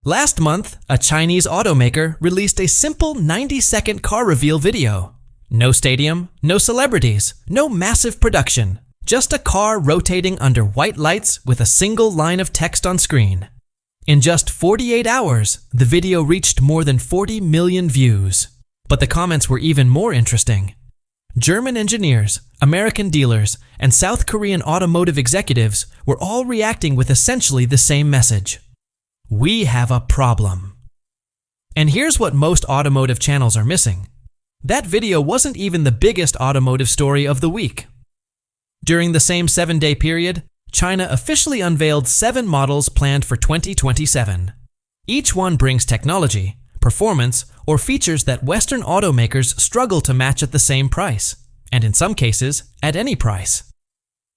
Last month, a Chinese automaker released a simple 90-second car reveal video. No stadium, no celebrities, no massive production. Just a car rotating under white lights with a single line of text on screen. In just 48 hours, the video reached more than 40 million views. But the comments were even more interesting. German engineers, American dealers, and South Korean automotive executives were all reacting with essentially the same message. We have a problem. And here's what most automotive channels are missing. That video wasn't even the biggest automotive story of the week. During the same 7-day period, China officially unveiled 7 models planned for 2027. Each one brings technology, performance, or features that Western automakers struggle to match at the same price, and in some cases, at any price.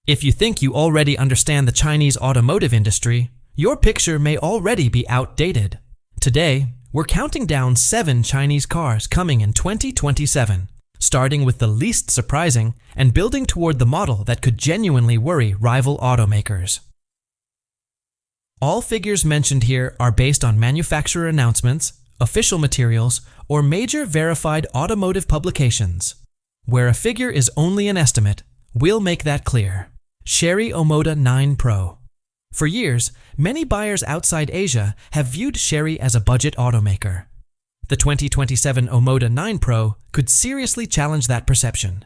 If you think you already understand the Chinese automotive industry, your picture may already be outdated. Today, we're counting down 7 Chinese cars coming in 2027, starting with the least surprising and building toward the model that could genuinely worry rival automakers. All figures mentioned here are based on manufacturer announcements, official materials, or major verified automotive publications. Where a figure is only an estimate, we'll make that clear. Chery Omoda 9 Pro. For years, many buyers outside Asia have viewed Chery as a budget automaker. The 2027 Omoda 9 Pro could seriously challenge that perception.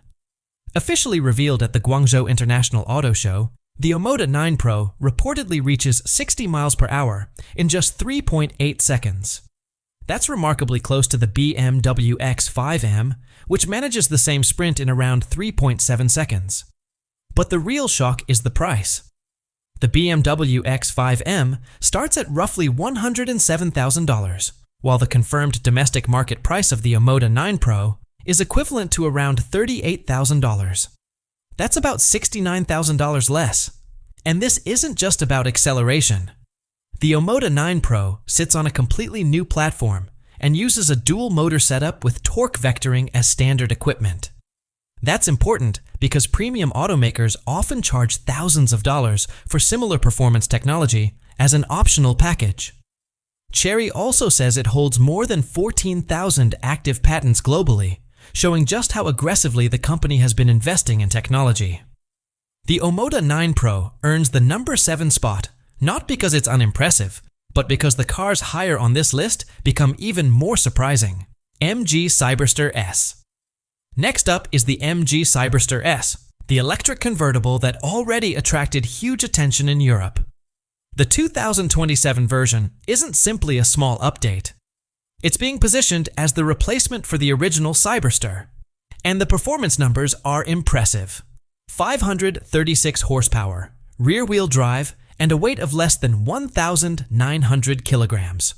Officially revealed at the Guangzhou International Auto Show, the Omoda 9 Pro reportedly reaches 60 miles per hour in just 3.8 seconds. That's remarkably close to the BMW X5M, which manages the same sprint in around 3.7 seconds. But the real shock is the price. The BMW X5M starts at roughly $107,000, while the confirmed domestic market price of the Omoda 9 Pro is equivalent to around $38,000. That's about $69,000 less. And this isn't just about acceleration. The Omoda 9 Pro sits on a completely new platform and uses a dual motor setup with torque vectoring as standard equipment. That's important because premium automakers often charge thousands of dollars for similar performance technology as an optional package. Chery also says it holds more than 14,000 active patents globally, showing just how aggressively the company has been investing in technology. The Omoda 9 Pro earns the number 7 spot, not because it's unimpressive, but because the cars higher on this list become even more surprising. MG Cyberster S. Next up is the MG Cyberster S, the electric convertible that already attracted huge attention in Europe. The 2027 version isn't simply a small update. It's being positioned as the replacement for the original Cyberster, and the performance numbers are impressive. 536 horsepower, rear-wheel drive, and a weight of less than 1,900 kilograms.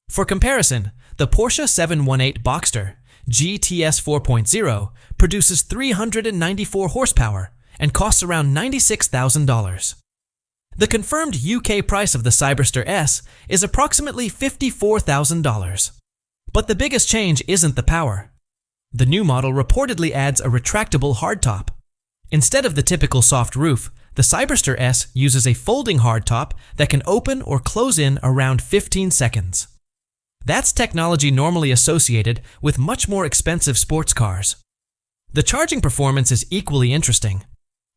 For comparison, the Porsche 718 Boxster GTS 4.0 produces 394 horsepower and costs around $96,000. The confirmed UK price of the Cyberster S is approximately $54,000. But the biggest change isn't the power. The new model reportedly adds a retractable hardtop. Instead of the typical soft roof, the Cyberster S uses a folding hardtop that can open or close in around 15 seconds. That's technology normally associated with much more expensive sports cars. The charging performance is equally interesting.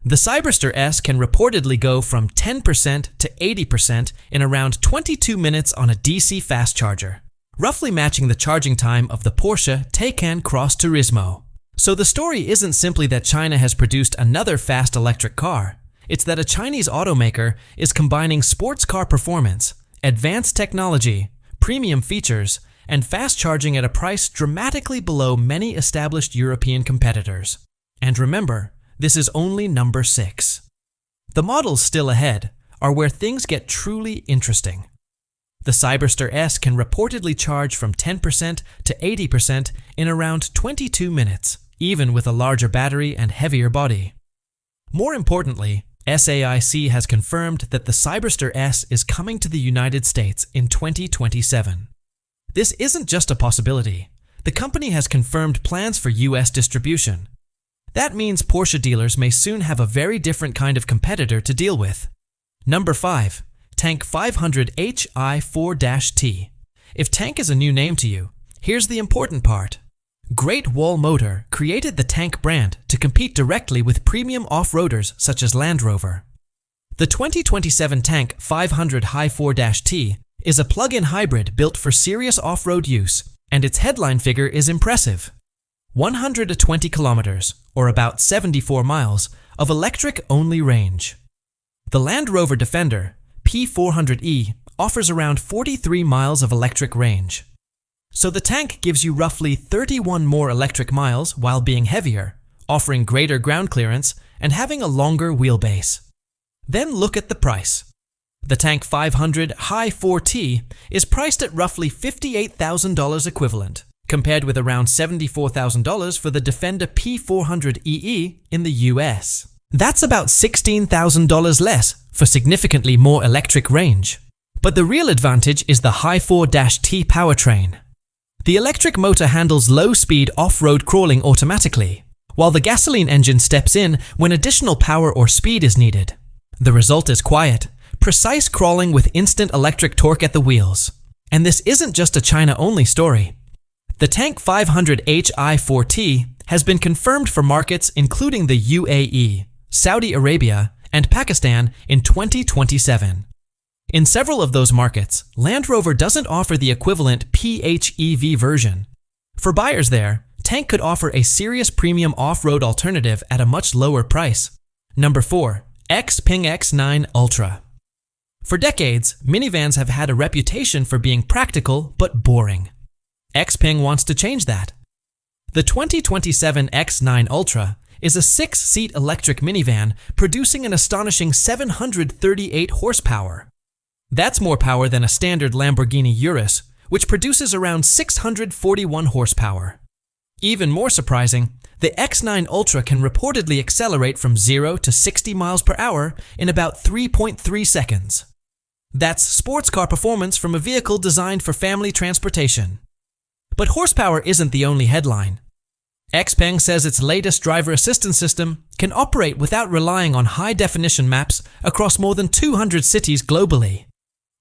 The Cyberster S can reportedly go from 10% to 80% in around 22 minutes on a DC fast charger, roughly matching the charging time of the Porsche Taycan Cross Turismo. So the story isn't simply that China has produced another fast electric car. It's that a Chinese automaker is combining sports car performance, advanced technology, premium features, and fast charging at a price dramatically below many established European competitors. And remember, this is only number 6. The models still ahead are where things get truly interesting. The Cyberster S can reportedly charge from 10% to 80% in around 22 minutes, even with a larger battery and heavier body. More importantly, SAIC has confirmed that the Cyberster S is coming to the United States in 2027. This isn't just a possibility. The company has confirmed plans for US distribution. That means Porsche dealers may soon have a very different kind of competitor to deal with. Number 5. Tank 500 Hi4-T. If Tank is a new name to you, here's the important part. Great Wall Motor created the Tank brand to compete directly with premium off-roaders such as Land Rover. The 2027 Tank 500 Hi4-T is a plug-in hybrid built for serious off-road use, and its headline figure is impressive. 120 kilometers, or about 74 miles, of electric-only range. The Land Rover Defender P400e offers around 43 miles of electric range. So the Tank gives you roughly 31 more electric miles while being heavier, offering greater ground clearance and having a longer wheelbase. Then look at the price. The Tank 500 Hi4-T is priced at roughly $58,000 equivalent, compared with around $74,000 for the Defender P400EE in the US. That's about $16,000 less for significantly more electric range. But the real advantage is the Hi4-T powertrain. The electric motor handles low-speed off-road crawling automatically, while the gasoline engine steps in when additional power or speed is needed. The result is quiet, precise crawling with instant electric torque at the wheels. And this isn't just a China-only story. The Tank 500 Hi4-T has been confirmed for markets including the UAE, Saudi Arabia, and Pakistan in 2027. In several of those markets, Land Rover doesn't offer the equivalent PHEV version. For buyers there, Tank could offer a serious premium off-road alternative at a much lower price. Number 4. Xpeng X9 Ultra. For decades, minivans have had a reputation for being practical but boring. Xpeng wants to change that. The 2027 X9 Ultra is a 6-seat electric minivan producing an astonishing 738 horsepower. That's more power than a standard Lamborghini Urus, which produces around 641 horsepower. Even more surprising, the X9 Ultra can reportedly accelerate from 0 to 60 miles per hour in about 3.3 seconds. That's sports car performance from a vehicle designed for family transportation. But horsepower isn't the only headline. Xpeng says its latest driver assistance system can operate without relying on high-definition maps across more than 200 cities globally.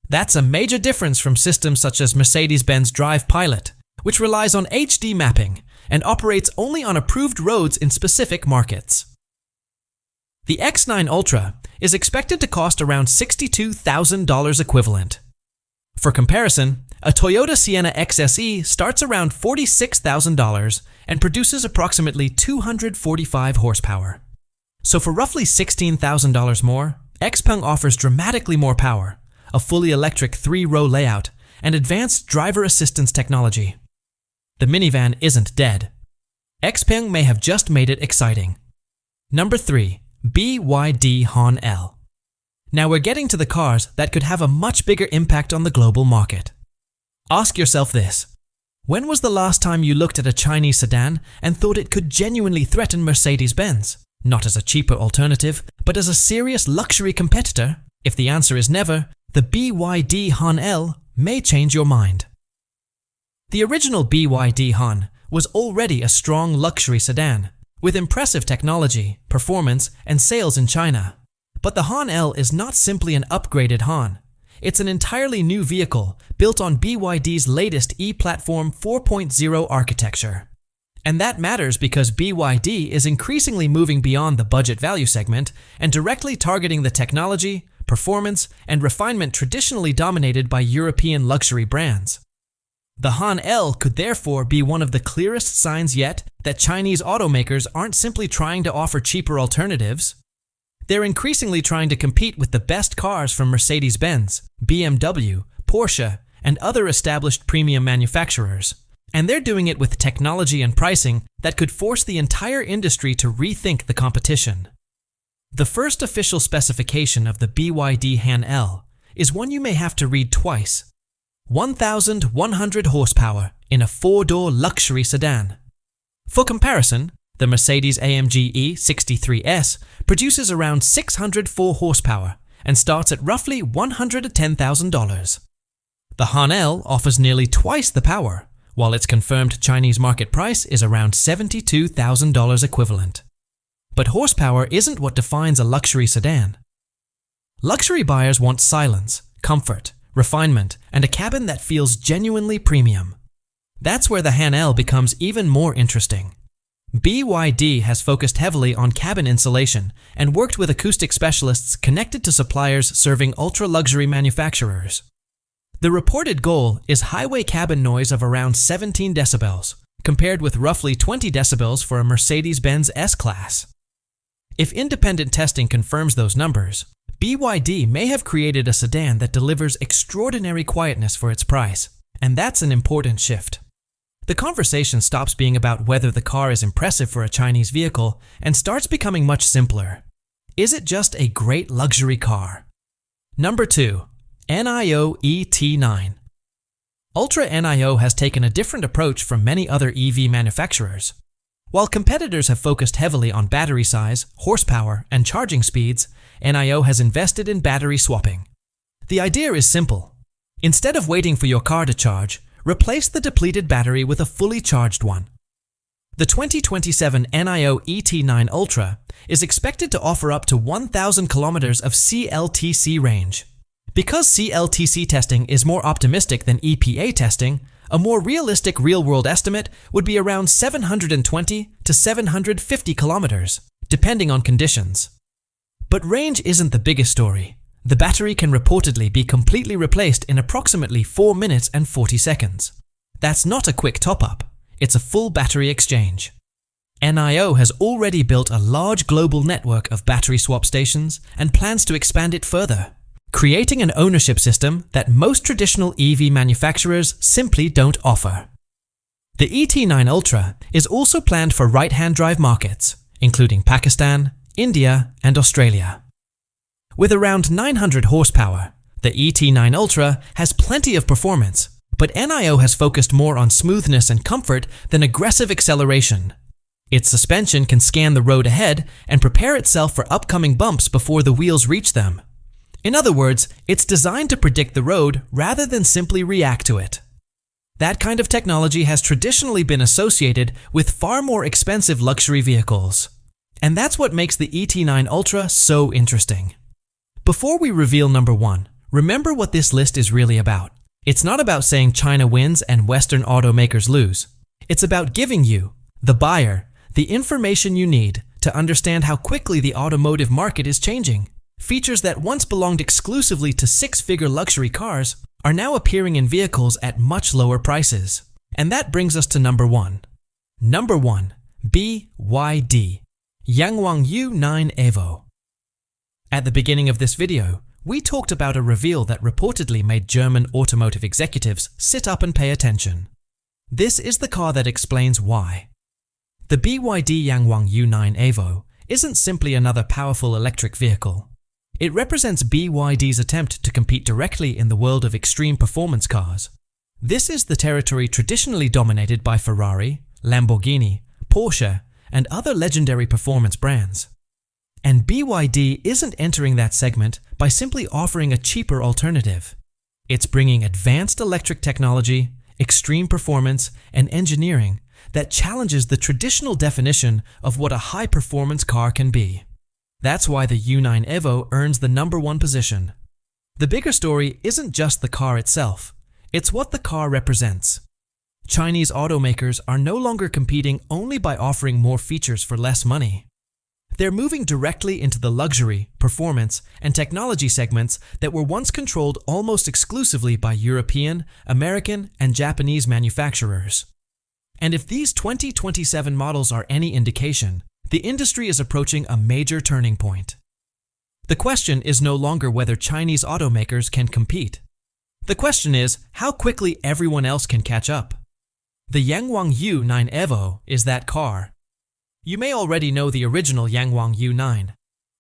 That's a major difference from systems such as Mercedes-Benz Drive Pilot, which relies on HD mapping and operates only on approved roads in specific markets. The X9 Ultra is expected to cost around $62,000 equivalent. For comparison, a Toyota Sienna XSE starts around $46,000 and produces approximately 245 horsepower. So for roughly $16,000 more, Xpeng offers dramatically more power, a fully electric 3-row layout, and advanced driver assistance technology. The minivan isn't dead. Xpeng may have just made it exciting. Number 3. BYD Han L. Now we're getting to the cars that could have a much bigger impact on the global market. Ask yourself this. When was the last time you looked at a Chinese sedan and thought it could genuinely threaten Mercedes-Benz? Not as a cheaper alternative, but as a serious luxury competitor? If the answer is never, the BYD Han L may change your mind. The original BYD Han was already a strong luxury sedan, with impressive technology, performance, and sales in China. But the Han L is not simply an upgraded Han. It's an entirely new vehicle built on BYD's latest E-Platform 4.0 architecture. And that matters because BYD is increasingly moving beyond the budget value segment and directly targeting the technology, performance, and refinement traditionally dominated by European luxury brands. The Han L could therefore be one of the clearest signs yet that Chinese automakers aren't simply trying to offer cheaper alternatives. They're increasingly trying to compete with the best cars from Mercedes-Benz, BMW, Porsche, and other established premium manufacturers. And they're doing it with technology and pricing that could force the entire industry to rethink the competition. The first official specification of the BYD Han L is one you may have to read twice. 1,100 horsepower in a 4-door luxury sedan. For comparison, the Mercedes-AMG E63S produces around 604 horsepower and starts at roughly $110,000. The Han L offers nearly twice the power, while its confirmed Chinese market price is around $72,000 equivalent. But horsepower isn't what defines a luxury sedan. Luxury buyers want silence, comfort, refinement, and a cabin that feels genuinely premium. That's where the Han L becomes even more interesting. BYD has focused heavily on cabin insulation and worked with acoustic specialists connected to suppliers serving ultra-luxury manufacturers. The reported goal is highway cabin noise of around 17 decibels, compared with roughly 20 decibels for a Mercedes-Benz S-Class. If independent testing confirms those numbers, BYD may have created a sedan that delivers extraordinary quietness for its price, and that's an important shift. The conversation stops being about whether the car is impressive for a Chinese vehicle and starts becoming much simpler. Is it just a great luxury car? Number 2. Nio ET9 Ultra. Nio has taken a different approach from many other EV manufacturers. While competitors have focused heavily on battery size, horsepower, and charging speeds, Nio has invested in battery swapping. The idea is simple. Instead of waiting for your car to charge, replace the depleted battery with a fully charged one. The 2027 Nio ET9 Ultra is expected to offer up to 1,000 kilometers of CLTC range. Because CLTC testing is more optimistic than EPA testing, a more realistic real-world estimate would be around 720 to 750 kilometers, depending on conditions. But range isn't the biggest story. The battery can reportedly be completely replaced in approximately 4 minutes and 40 seconds. That's not a quick top-up, it's a full battery exchange. Nio has already built a large global network of battery swap stations and plans to expand it further, creating an ownership system that most traditional EV manufacturers simply don't offer. The ET9 Ultra is also planned for right-hand drive markets, including Pakistan, India, and Australia. With around 900 horsepower, the ET9 Ultra has plenty of performance, but Nio has focused more on smoothness and comfort than aggressive acceleration. Its suspension can scan the road ahead and prepare itself for upcoming bumps before the wheels reach them. In other words, it's designed to predict the road rather than simply react to it. That kind of technology has traditionally been associated with far more expensive luxury vehicles. And that's what makes the ET9 Ultra so interesting. Before we reveal number 1, remember what this list is really about. It's not about saying China wins and Western automakers lose. It's about giving you, the buyer, the information you need to understand how quickly the automotive market is changing. Features that once belonged exclusively to six-figure luxury cars are now appearing in vehicles at much lower prices. And that brings us to number 1. Number 1. BYD Yangwang U9 Evo. At the beginning of this video, we talked about a reveal that reportedly made German automotive executives sit up and pay attention. This is the car that explains why. The BYD Yangwang U9 Evo isn't simply another powerful electric vehicle. It represents BYD's attempt to compete directly in the world of extreme performance cars. This is the territory traditionally dominated by Ferrari, Lamborghini, Porsche, and other legendary performance brands. And BYD isn't entering that segment by simply offering a cheaper alternative. It's bringing advanced electric technology, extreme performance, and engineering that challenges the traditional definition of what a high-performance car can be. That's why the U9 Evo earns the number 1 position. The bigger story isn't just the car itself, it's what the car represents. Chinese automakers are no longer competing only by offering more features for less money. They're moving directly into the luxury, performance, and technology segments that were once controlled almost exclusively by European, American, and Japanese manufacturers. And if these 2027 models are any indication, the industry is approaching a major turning point. The question is no longer whether Chinese automakers can compete. The question is how quickly everyone else can catch up. The Yangwang U9 Evo is that car. You may already know the original Yangwang U9.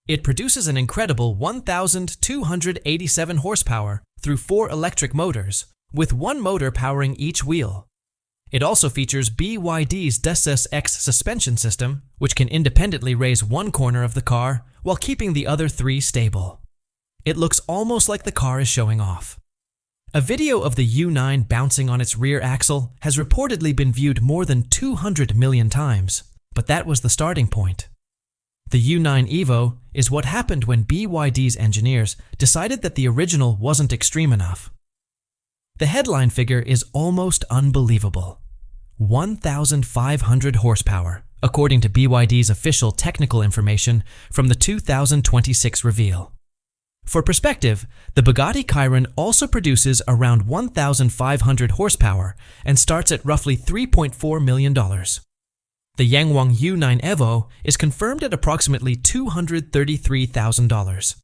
It produces an incredible 1,287 horsepower through 4 electric motors, with 1 motor powering each wheel. It also features BYD's DSS X suspension system, which can independently raise 1 corner of the car while keeping the other 3 stable. It looks almost like the car is showing off. A video of the U9 bouncing on its rear axle has reportedly been viewed more than 200 million times. But that was the starting point. The U9 Evo is what happened when BYD's engineers decided that the original wasn't extreme enough. The headline figure is almost unbelievable. 1,500 horsepower, according to BYD's official technical information from the 2026 reveal. For perspective, the Bugatti Chiron also produces around 1,500 horsepower and starts at roughly $3.4 million. The Yangwang U9 Evo is confirmed at approximately $233,000.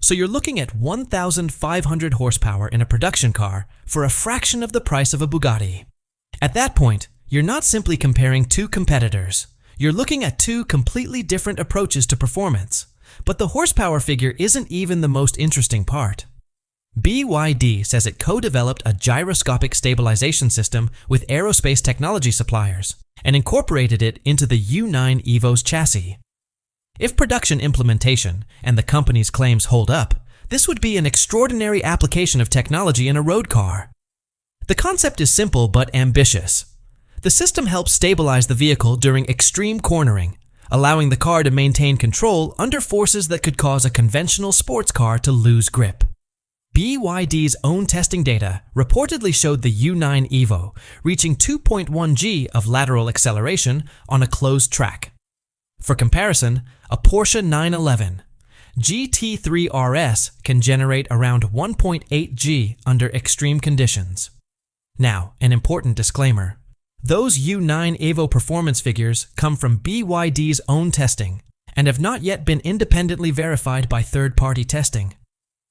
So you're looking at 1,500 horsepower in a production car for a fraction of the price of a Bugatti. At that point, you're not simply comparing two competitors. You're looking at two completely different approaches to performance. But the horsepower figure isn't even the most interesting part. BYD says it co-developed a gyroscopic stabilization system with aerospace technology suppliers and incorporated it into the U9 Evo's chassis. If production implementation and the company's claims hold up, this would be an extraordinary application of technology in a road car. The concept is simple but ambitious. The system helps stabilize the vehicle during extreme cornering, allowing the car to maintain control under forces that could cause a conventional sports car to lose grip. BYD's own testing data reportedly showed the U9 Evo reaching 2.1 g of lateral acceleration on a closed track. For comparison, a Porsche 911 GT3 RS can generate around 1.8 g under extreme conditions. Now, an important disclaimer. Those U9 Evo performance figures come from BYD's own testing and have not yet been independently verified by third-party testing.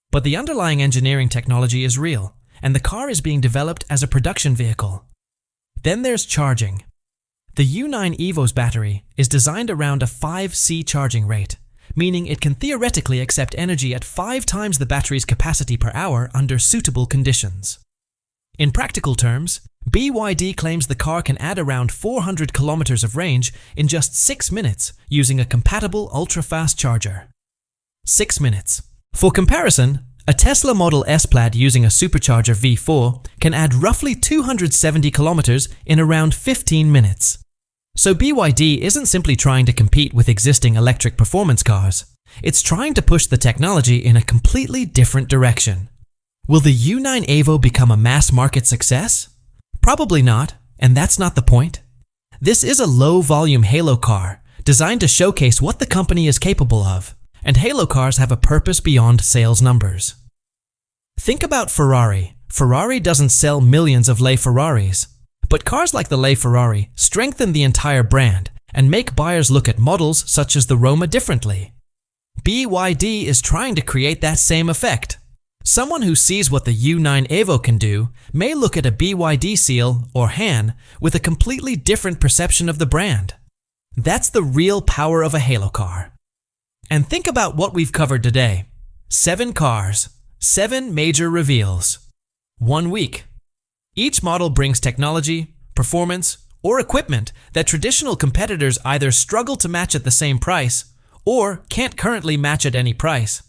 But the underlying engineering technology is real, and the car is being developed as a production vehicle. Then there's charging. The U9 Evo's battery is designed around a 5C charging rate, meaning it can theoretically accept energy at 5 times the battery's capacity per hour under suitable conditions. In practical terms, BYD claims the car can add around 400 kilometers of range in just 6 minutes using a compatible ultra-fast charger. 6 minutes. For comparison, a Tesla Model S Plaid using a supercharger V4 can add roughly 270 kilometers in around 15 minutes. So BYD isn't simply trying to compete with existing electric performance cars. It's trying to push the technology in a completely different direction. Will the U9 Evo become a mass-market success? Probably not, and that's not the point. This is a low-volume halo car designed to showcase what the company is capable of, and halo cars have a purpose beyond sales numbers. Think about Ferrari. Ferrari doesn't sell millions of LeFerraris, but cars like the LeFerrari strengthen the entire brand and make buyers look at models such as the Roma differently. BYD is trying to create that same effect. Someone who sees what the U9 Evo can do may look at a BYD seal or Han with a completely different perception of the brand. That's the real power of a halo car. And think about what we've covered today. 7 cars, 7 major reveals. 1 week. Each model brings technology, performance, or equipment that traditional competitors either struggle to match at the same price or can't currently match at any price.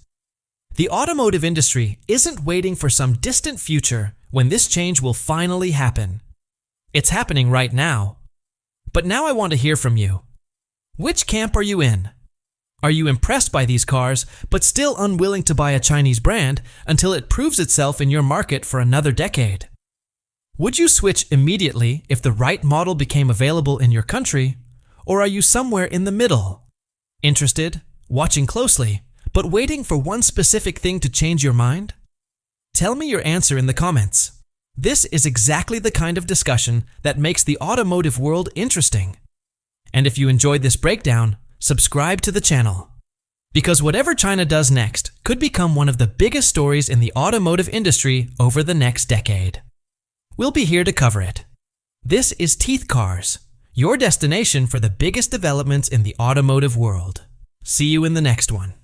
The automotive industry isn't waiting for some distant future when this change will finally happen. It's happening right now. But now I want to hear from you. Which camp are you in? Are you impressed by these cars, but still unwilling to buy a Chinese brand until it proves itself in your market for another decade? Would you switch immediately if the right model became available in your country, or are you somewhere in the middle? Interested, watching closely, but waiting for one specific thing to change your mind? Tell me your answer in the comments. This is exactly the kind of discussion that makes the automotive world interesting. And if you enjoyed this breakdown, subscribe to the channel. Because whatever China does next could become one of the biggest stories in the automotive industry over the next decade. We'll be here to cover it. This is Teeth Cars, your destination for the biggest developments in the automotive world. See you in the next one.